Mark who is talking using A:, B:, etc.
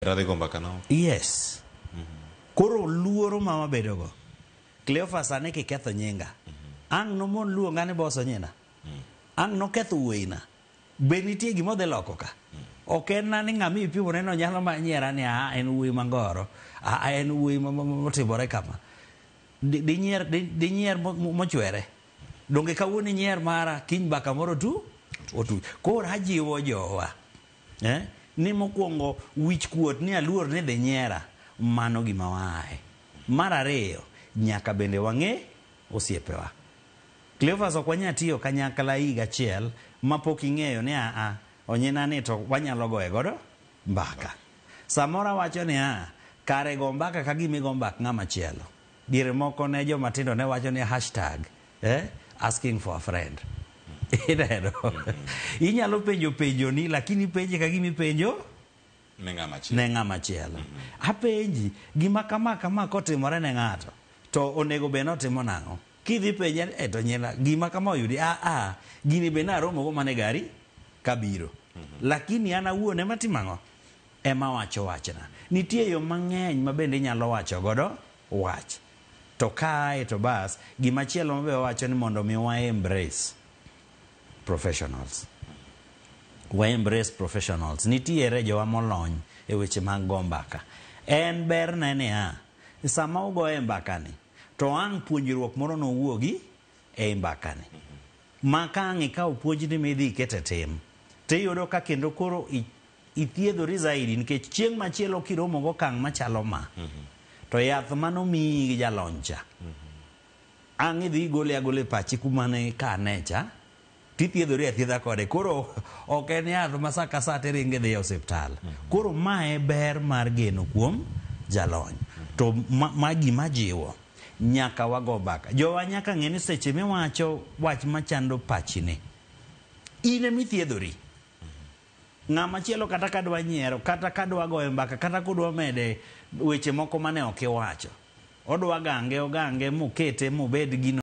A: Radhe gombaka no?
B: Yes. Koro luoro mama bedogo. Cleophas ane ketho nyinga. Ang no mon luonga ne boso nyina. Ang no ketho wuoyina. Be nitie gima dhi loko ka. Ok en na ni ng'ami ipimo neno nyalo manyiera ni en wuoyi mangoro. En wuoyi motimore kama. Di nyier mochwere. Donge kawuono nyier mara kiny baka moro otu. Koro ajiwo jowa. Ni mokwongo wich kuot ni aluor ni dhi nyiera. Mano gima wae. Mar ariyo nyaka bende wang'e osiepewa. Cleophas ok wanya tiyo kanyakla higa achiel mapok ing'eyo ni onyina ni to wanyalo goye godo mbaka. Samora wacho ni kare go mbaka ka gimi go mbaka ng'ama chielo. Diere moko ne joma tindo ne wacho ni hashtag asking for a friend. Inyalo penjo ni lakini penje ka gimi penjo
A: ne ng'ama chielo.
B: Apenji gima kama kotimore ne ng'ato to onego be notimo nang'o. Kidhi penje to nyela gima kama oyudi gini be naromo go mane gari kabiro. Lakini ana wuone matimang'o ema wacho wachna. Nitie yo mang'eny ma bende nyalo wacho godo wach. To kae to bas gima chielo mabe wacho ni mondo mi wa embrace professionals. Wa embrace professionals. Nitiere jowa molony e weche mag go mbaka. En ber nene sama ugo e mbaka ni to ang' puonjruok moro no wuogi e mbaka ni. Maka ang' ikaw puonjni midhi kete tim. Tiyudo ka kendo koro ithiedhori zaidi nikech chieng' machielo kiromo go kang' machalo ma. To yath mano miyi gi jaloncha. Ang' idhi gole agole pachi kumane kanecha. Tithiedhori athiedha kode. Koro ok en yath ma sa ka sa teringe dhi e osiptal. Koro mae ber mar geno kuom jalony. To gima jiwo nyaka wago mbaka. Jowa nyaka ng'e ni seche miwacho wach machando pachi ni. In emi thiedhori. Ng'ama chielo kata kadwa nyiero, kata kadwa goyo mbaka, kata kudwa mede weche moko mane ok iwacho. Odwa gange mokete mobed gino